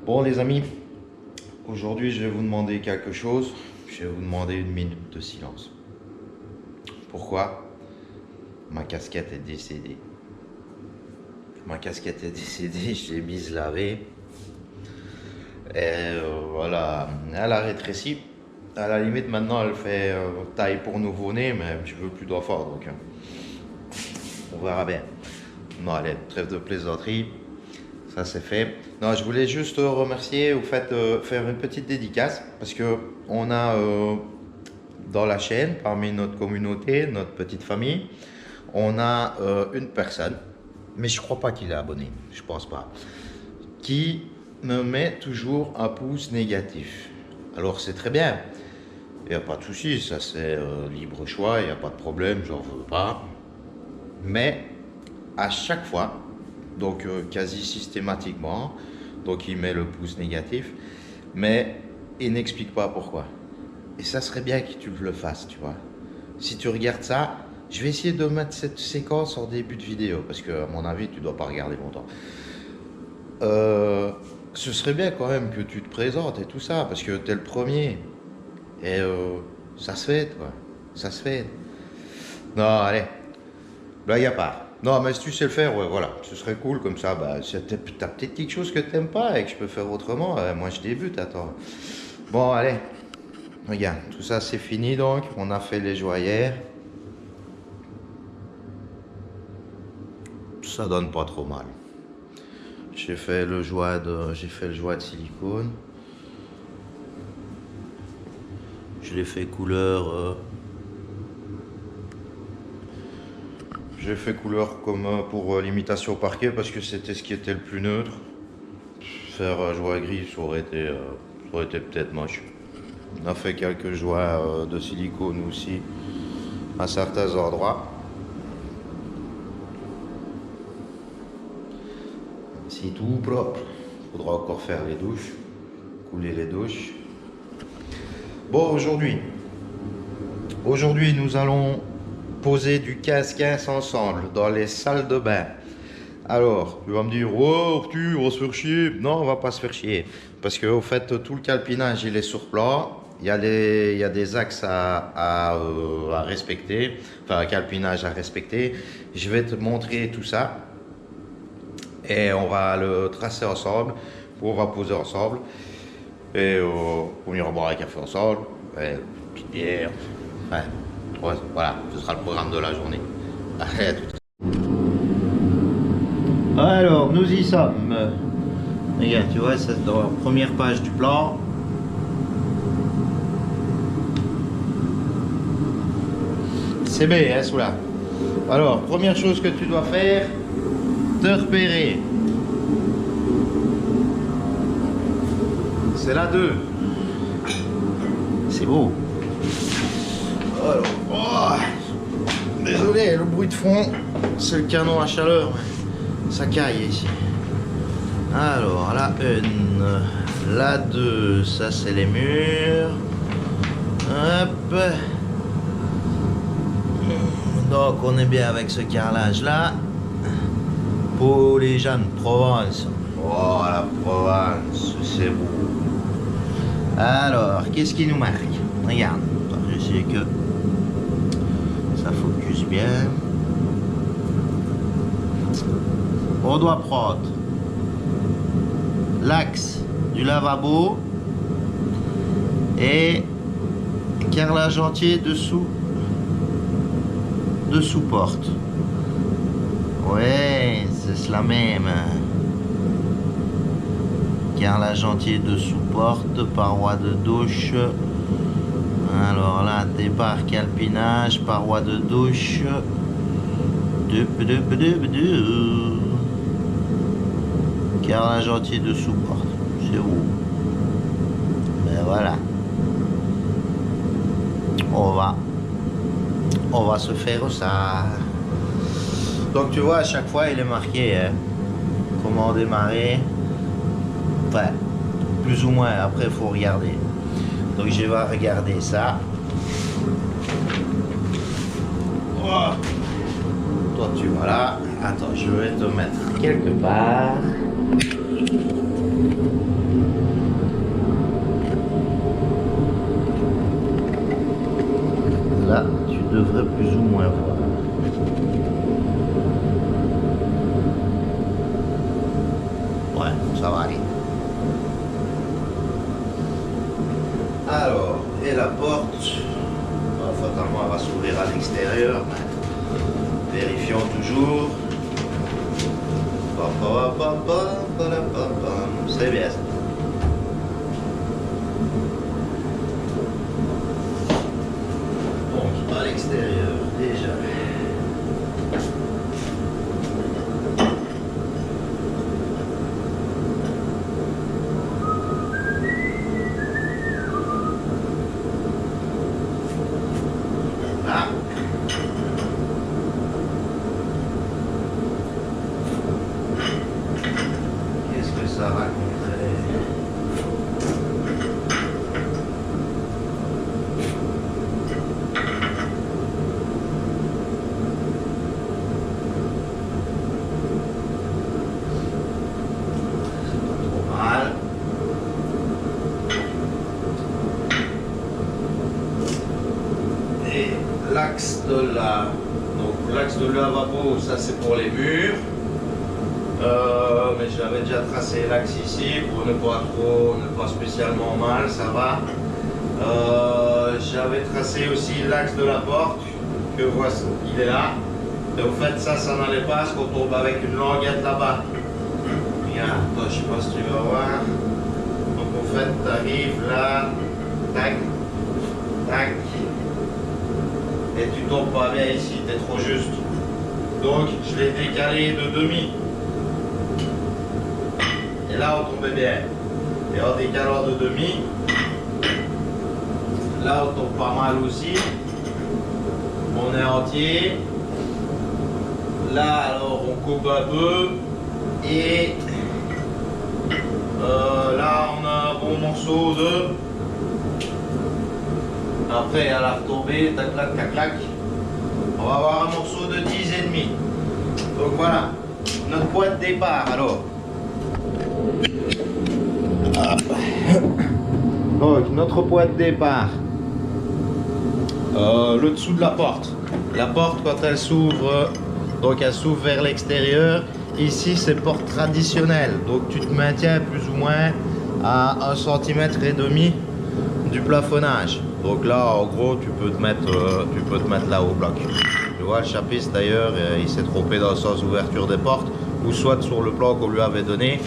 Bon les amis, aujourd'hui je vais vous demander quelque chose. Je vais vous demander une minute de silence. Pourquoi? Ma casquette est décédée. Ma casquette est décédée, je l'ai mise laver. Et voilà, elle a rétréci. À la limite maintenant elle fait taille pour nouveau-né, mais je veux plus d'enfants donc on verra bien. Non allez, trêve de plaisanterie. Ça c'est fait. Non, je voulais juste remercier, au fait, faire une petite dédicace parce que on a dans la chaîne, parmi notre communauté, notre petite famille, on a une personne, mais je crois pas qu'il est abonné, je pense pas, qui me met toujours un pouce négatif. Alors c'est très bien, il n'y a pas de souci, ça c'est libre choix, il n'y a pas de problème, j'en veux pas. Mais à chaque fois, donc quasi systématiquement, donc il met le pouce négatif, mais il n'explique pas pourquoi. Et ça serait bien que tu le fasses, tu vois. Si tu regardes ça, je vais essayer de mettre cette séquence en début de vidéo, parce que à mon avis, tu dois pas regarder longtemps. Ce serait bien quand même que tu te présentes et tout ça, parce que tu es le premier. Et ça se fait, quoi. Ça se fait. Non, allez, blague à part. Non, mais si tu sais le faire, ouais, voilà, ce serait cool comme ça. Bah, t'as peut-être quelque chose que t'aimes pas et que je peux faire autrement. Moi, je débute, attends. Bon, allez, regarde, tout ça c'est fini donc. On a fait les joyères. Ça donne pas trop mal. J'ai fait le joie de silicone. Je l'ai fait couleur. J'ai fait couleur comme pour l'imitation parquet parce que c'était ce qui était le plus neutre. Faire joie gris, ça aurait été peut-être moche. On a fait quelques joies de silicone aussi à certains endroits. C'est tout propre. Faudra encore faire les douches, couler les douches. Bon, aujourd'hui nous allons poser du 15-15 ensemble dans les salles de bain. Alors, tu vas me dire, oh, Arthur, on va se faire chier. Non, on va pas se faire chier. Parce que, au fait, tout le calpinage, il est sur plan. Il y a des axes à respecter. Enfin, un calpinage à respecter. Je vais te montrer tout ça. Et on va le tracer ensemble. On va poser ensemble. Et on ira boire un café ensemble. Et une petite bière. Ouais. Ouais, voilà, ce sera le programme de la journée. Allez, à tout. Alors, nous y sommes. Regarde, tu vois, c'est dans la première page du plan. C'est B, hein, celui-là. Alors, première chose que tu dois faire, te repérer. C'est la 2. C'est beau. Alors, oh, désolé, le bruit de fond, c'est le canon à chaleur. Ça caille ici. Alors, la 1, la 2, ça c'est les murs. Hop. Donc, on est bien avec ce carrelage là. Pour les gens de Provence. Oh, la Provence, c'est beau. Alors, qu'est-ce qui nous marque? Regarde, je sais que ça focus bien. On doit prendre l'axe du lavabo et carrelage entier dessous porte. Ouais, c'est cela même. Carrelage entier dessous porte, paroi de douche. Alors là, départ calpinage, paroi de douche. Carrelage entier dessous porte. C'est où? Ben voilà. On va se faire ça. Donc tu vois, à chaque fois il est marqué hein, comment démarrer. Enfin, plus ou moins, après il faut regarder. Donc je vais regarder ça. Oh. Toi tu vois là. Attends, je vais te mettre quelque part. moins voir. Ouais, ça va aller. Alors, et la porte, fatalement elle va s'ouvrir à l'extérieur. Vérifions toujours. C'est bien ça. Donc à l'extérieur déjà. Ah. Qu'est-ce que ça raconterait? L'axe de la lavabo, ça c'est pour les murs. Mais j'avais déjà tracé l'axe ici pour ne pas spécialement mal, ça va. J'avais tracé aussi l'axe de la porte, que voici, il est là. Et au fait ça n'allait pas parce qu'on tombe avec une languette là-bas. Regarde, toi je sais pas si tu vas voir. Donc au fait tu arrives là, tac, tac. Et tu tombes pas bien ici, tu es trop juste. Donc je l'ai décalé de demi. Et là on tombait bien. Et en décalant de demi, là on tombe pas mal aussi. On est entier. Là alors on coupe un peu. Et là on a un bon morceau de... Après, à la retombée, tac, tac, tac, tac, on va avoir un morceau de 10,5. Donc voilà, notre point de départ alors. Donc, notre point de départ, le dessous de la porte. La porte, quand elle s'ouvre, donc elle s'ouvre vers l'extérieur. Ici, c'est porte traditionnelle. Donc, tu te maintiens plus ou moins à 1,5 cm du plafonnage. Donc là, en gros, tu peux te mettre là au bloc. Tu vois, le chapitre d'ailleurs, il s'est trompé dans le sens ouverture des portes, ou soit sur le plan qu'on lui avait donné,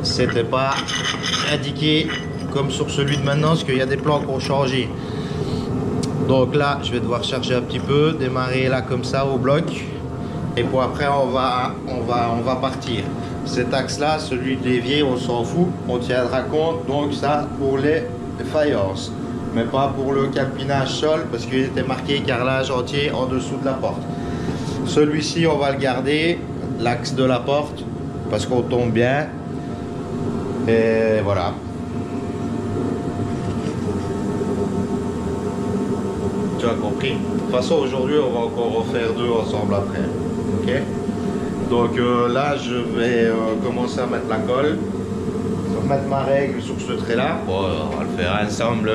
c'était pas indiqué comme sur celui de maintenant, parce qu'il y a des plans qui ont changé. Donc là, je vais devoir chercher un petit peu, démarrer là comme ça au bloc, et puis après on va partir. Cet axe-là, celui de l'évier, on s'en fout, on tiendra compte. Donc ça pour les faïences, mais pas pour le calpinage sol parce qu'il était marqué carrelage entier en dessous de la porte. Celui-ci on va le garder, l'axe de la porte, parce qu'on tombe bien. Et voilà. Tu as compris. De toute façon aujourd'hui on va encore refaire deux ensemble après. Ok. Donc là je vais commencer à mettre la colle. Je vais mettre ma règle sur ce trait là. Bon, on va le faire ensemble.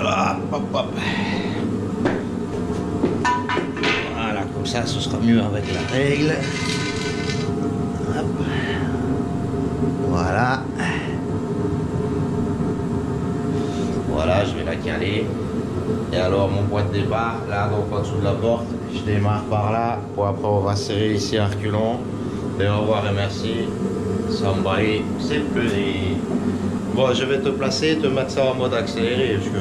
Hop, hop, hop. Voilà, comme ça ce sera mieux avec la règle. Hop. Voilà. Voilà, je vais la caler. Et alors mon point de départ, là donc en dessous de la porte, je démarre par là. Bon, après on va serrer ici un reculon. Et au revoir et merci. Somebody, c'est plus. Bon, je vais te placer, te mettre ça en mode accéléré. Parce que...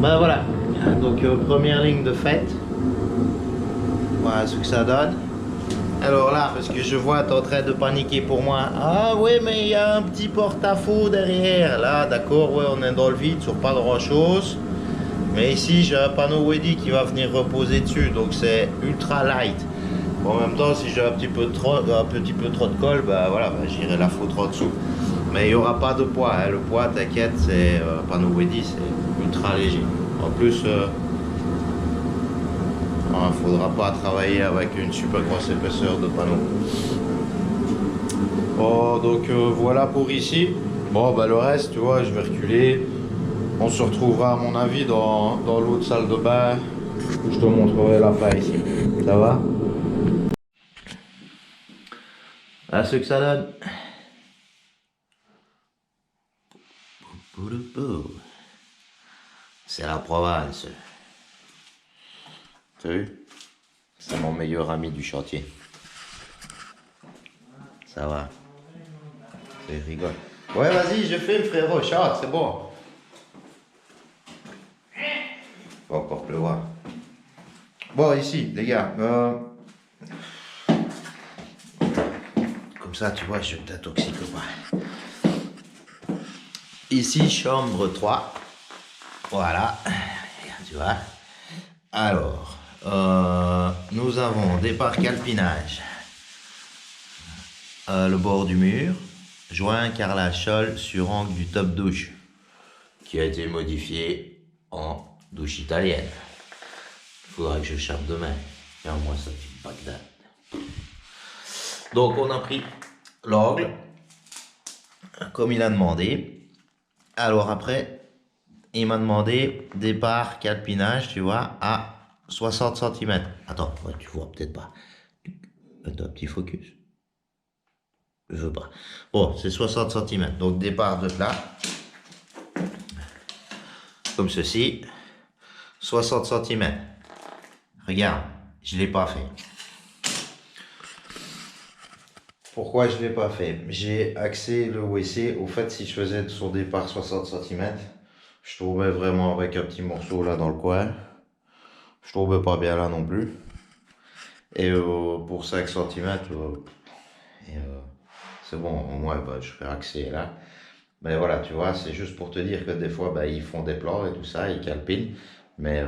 Ben voilà, donc première ligne de fête. Voilà ce que ça donne. Alors là, parce que je vois, t'es en train de paniquer pour moi. Ah ouais, mais il y a un petit porte-à-faux derrière. Là, d'accord, ouais, on est dans le vide sur pas grand-chose. Mais ici, j'ai un panneau Wedi qui va venir reposer dessus. Donc c'est ultra light. Bon, en même temps, si j'ai un petit peu trop de colle, bah voilà, bah, j'irai la foutre en dessous. Mais il n'y aura pas de poids. Hein. Le poids, t'inquiète, c'est panneau Wedi, c'est ultra léger. En plus, il ne faudra pas travailler avec une super grosse épaisseur de panneau. Oh, donc voilà pour ici. Bon, bah le reste, tu vois, je vais reculer. On se retrouvera à mon avis dans l'autre salle de bain où je te montrerai la fin ici. Ça va? À ce que ça donne. C'est la Provence. T'as vu? C'est mon meilleur ami du chantier. Ça va? C'est rigolo. Ouais, vas-y, je filme, frérot. Chante, c'est bon. Va encore pleuvoir. Bon, ici, les gars. Comme ça, tu vois, je t'intoxique pas. Ici, chambre 3. Voilà. Tu vois. Alors, nous avons des parcs alpinage. Le bord du mur. Joint carrelage sol sur angle du top douche. Qui a été modifié en douche italienne. Il faudra que je chape demain. Et au moins ça fait Bagdad. Donc on a pris l'angle comme il a demandé. Alors après, il m'a demandé des parcs alpinage, tu vois, à 60 cm. Attends, ouais, tu vois peut-être pas. Attends, petit focus. Je veux pas. Bon, c'est 60 cm. Donc départ de là. Comme ceci. 60 cm. Regarde, je ne l'ai pas fait. Pourquoi je ne l'ai pas fait? J'ai axé le WC. Au fait, si je faisais son départ 60 cm, je tombais vraiment avec un petit morceau là dans le coin. Je tombais pas bien là non plus. Et pour 5 cm, c'est bon, au moins bah, je fais axer là. Mais voilà, tu vois, c'est juste pour te dire que des fois, bah, ils font des plans et tout ça, ils calpinent. Mais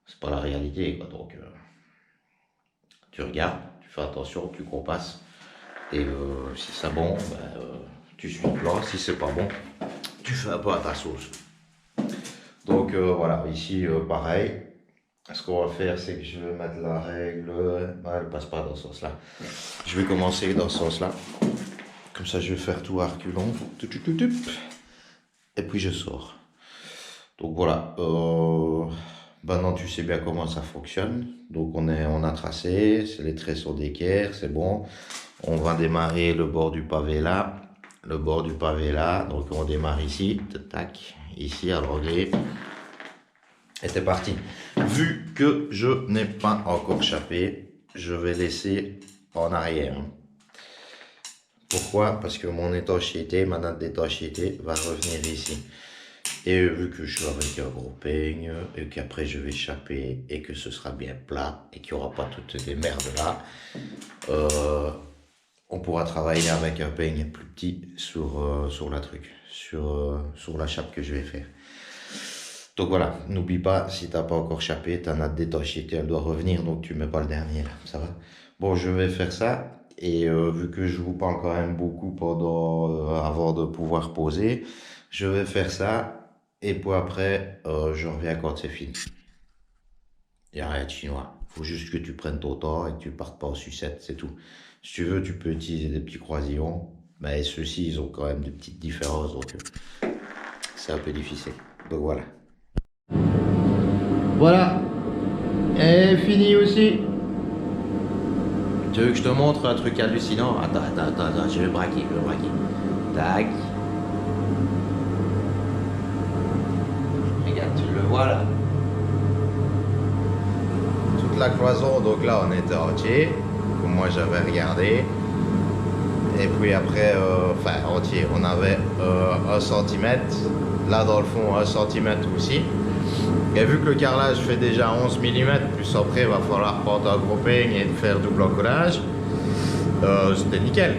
c'est pas la réalité, quoi. Donc, tu regardes, tu fais attention, tu compasses. Et si c'est bon, bah, tu suis le plan. Si c'est pas bon, tu fais un peu à ta sauce. Donc voilà, ici pareil. Ce qu'on va faire, c'est que je vais mettre la règle. Non, elle passe pas dans ce sens-là. Je vais commencer dans ce sens-là. Comme ça, je vais faire tout à reculons. Et puis je sors. Donc voilà. Maintenant, tu sais bien comment ça fonctionne. Donc on a tracé. Les traits sont d'équerre, c'est bon. On va démarrer le bord du pavé là. Le bord du pavé là. Donc on démarre ici. Tac. Ici à l'anglais. Et c'est parti. Vu que je n'ai pas encore chapé, je vais laisser en arrière. Pourquoi? Parce que mon étanchéité, ma date d'étanchéité va revenir ici. Et vu que je suis avec un gros peigne, et qu'après je vais chaper, et que ce sera bien plat, et qu'il n'y aura pas toutes ces merdes là, on pourra travailler avec un peigne plus petit sur la chape que je vais faire. Donc voilà, n'oublie pas, si tu n'as pas encore chapé, ta natte d'étanchéité, elle doit revenir, donc tu ne mets pas le dernier là, ça va? Bon, je vais faire ça, et vu que je vous parle quand même beaucoup avant de pouvoir poser, je vais faire ça, et puis après, je reviens quand c'est fini. Il n'y a rien de chinois, il faut juste que tu prennes ton temps et que tu ne partes pas en sucette, c'est tout. Si tu veux, tu peux utiliser des petits croisillons, mais ceux-ci, ils ont quand même des petites différences, donc c'est un peu difficile. Donc voilà. Voilà, et fini aussi. Tu veux que je te montre un truc hallucinant? Attends, je vais braquer, Tac. Regarde, tu le vois là. Toute la cloison, donc là on était entier, comme moi j'avais regardé. Et puis après, entier, on avait 1 cm Là dans le fond 1 cm aussi. Et vu que le carrelage fait déjà 11 mm, plus après il va falloir prendre un gros peigne et faire double encollage, c'était nickel.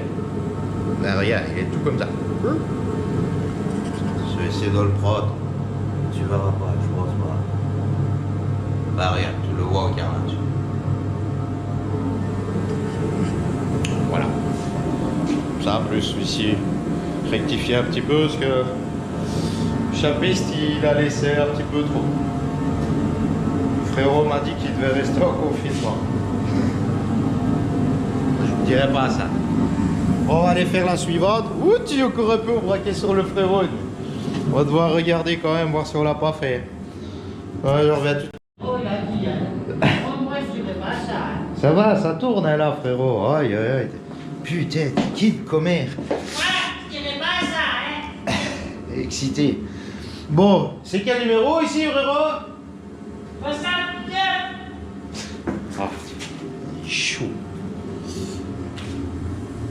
Mais regarde, il est tout comme ça. Je vais essayer de le prendre. Tu verras pas, je pense pas. Bah regarde, tu le vois au carrelage. Voilà. Ça, plus ici, rectifier un petit peu parce que le chapiste il a laissé un petit peu trop. Le frérot m'a dit qu'il devait rester en confinement. Je ne dirais pas ça. On va aller faire la suivante. Ouh, tu encore un peu braqué sur le frérot. On va devoir regarder quand même, voir si on l'a pas fait. Ouais, je reviens tout. Oh la vie, hein. Moi, je dirais pas ça. Hein. Ça va, ça tourne hein, là, frérot. Aïe, aïe, aïe. Putain, qui de commère. Ouais, je dirais pas ça, hein. Excité. Bon, c'est quel numéro ici, frérot? 62. Ah, il est chaud.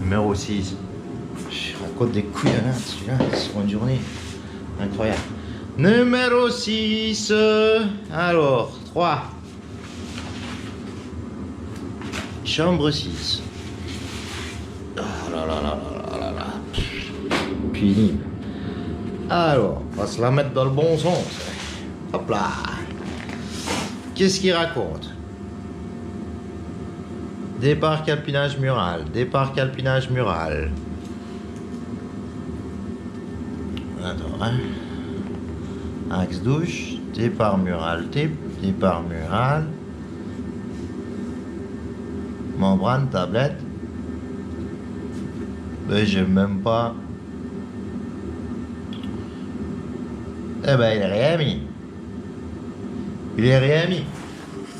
Numéro 6. Je raconte des couilles là, celui-là, sur une journée. Incroyable. Numéro 6. Alors, 3. Chambre 6. Oh là là là là là là. Pénible. Alors, on va se la mettre dans le bon sens. Hop là. Qu'est-ce qu'il raconte? Départ calpinage mural. Départ calpinage mural. Attends, hein. Axe douche. Départ mural type. Départ mural. Membrane, tablette. Mais j'aime même pas. Eh ben il est rien mis. Il est rien mis.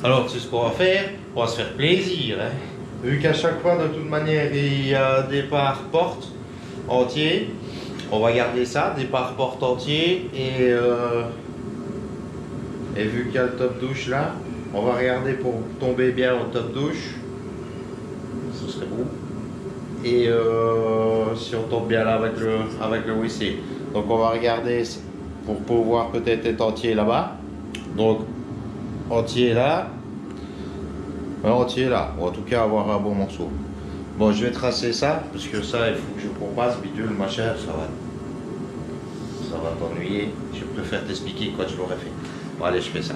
Alors tu sais ce qu'on va faire? On va se faire plaisir. Hein. Vu qu'à chaque fois de toute manière il y a départ porte entier. On va garder ça, départ porte entier. Et vu qu'il y a le top douche là, on va regarder pour tomber bien au top douche. Ce serait beau. Et si on tombe bien là avec le WC. Donc on va regarder pour pouvoir peut-être être entier là-bas. Donc entier là. Entier là. Ou en tout cas avoir un bon morceau. Bon, je vais tracer ça parce que ça il faut que je repasse bidule machin, ça va t'ennuyer. Je préfère t'expliquer quoi je l'aurais fait. Bon allez, je fais ça.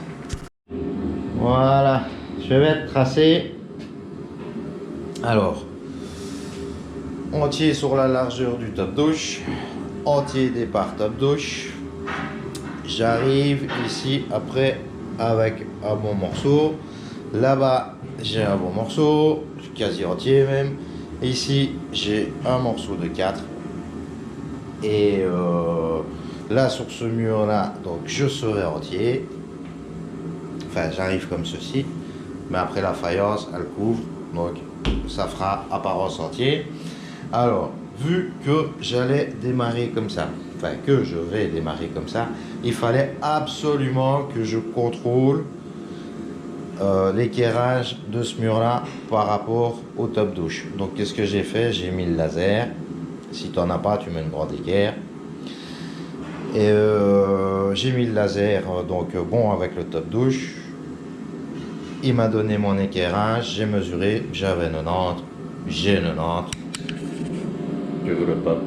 Voilà, je vais tracer. Alors, entier sur la largeur du top douche, entier départ top douche. J'arrive ici après avec un bon morceau. Là-bas, j'ai un bon morceau, quasi entier même. Ici, j'ai un morceau de 4. Et là, sur ce mur-là, donc je serai entier. Enfin, j'arrive comme ceci. Mais après, la faïence, elle couvre. Donc, ça fera apparence entier. Alors, vu que j'allais démarrer comme ça, enfin que je vais démarrer comme ça, il fallait absolument que je contrôle l'équerrage de ce mur là par rapport au top douche. Donc qu'est-ce que j'ai fait? J'ai mis le laser. Si tu n'en as pas, tu mets une grande équerre. Et j'ai mis le laser donc bon avec le top douche. Il m'a donné mon équerrage, j'ai mesuré, j'avais 90, j'ai 90. Que le top.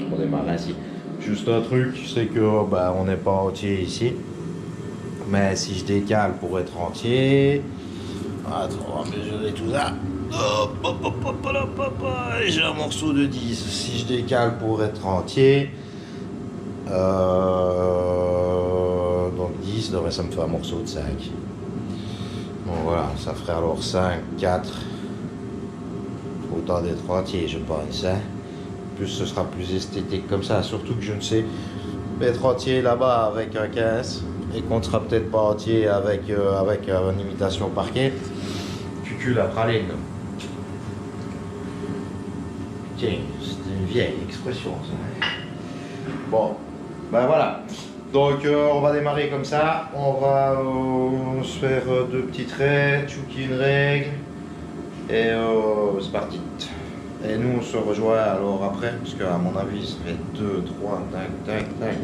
On démarre ainsi. Juste un truc, c'est que bah, on n'est pas entier ici. Mais si je décale pour être entier. Attends, on va mesurer tout ça. Hop, hop, hop, hop, hop, hop, hop. J'ai un morceau de 10. Si je décale pour être entier. Donc 10, donc ça me fait un morceau de 5. Bon voilà, ça ferait alors 5, 4. Autant d'être entier, je pense. Hein. Plus ce sera plus esthétique comme ça. Surtout que je ne sais être entier là-bas avec un 15. Et qu'on ne sera peut-être pas entier avec une imitation parquet. Cucul la praline. Tiens, c'est une vieille expression ça. Bon, ben voilà. Donc on va démarrer comme ça. On va se faire 2 petits traits, tchouki une règle. Et c'est parti. Et nous, on se rejoint alors après, parce qu'à mon avis, ça fait 2, 3, tac, tac, tac.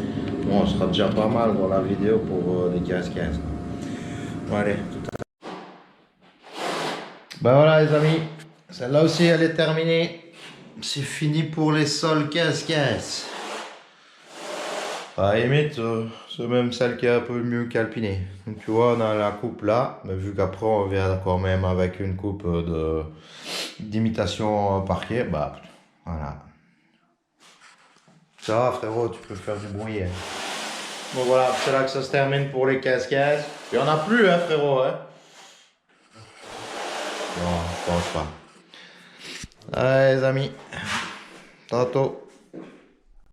Bon, on sera déjà pas mal dans la vidéo pour les 15-15. Bon, allez, tout à l'heure. Ben voilà, les amis. Celle-là aussi, elle est terminée. C'est fini pour les sols 15-15. À la limite, c'est même celle qui est un peu mieux calpinée. Donc tu vois, on a la coupe là, mais vu qu'après on vient quand même avec une coupe d'imitation parquet, bah voilà. Ça va frérot, tu peux faire du bruit. Hein. Bon voilà, c'est là que ça se termine pour les 15-15. Il n'y en a plus hein frérot hein. Non, je pense pas. Allez les amis, tantôt.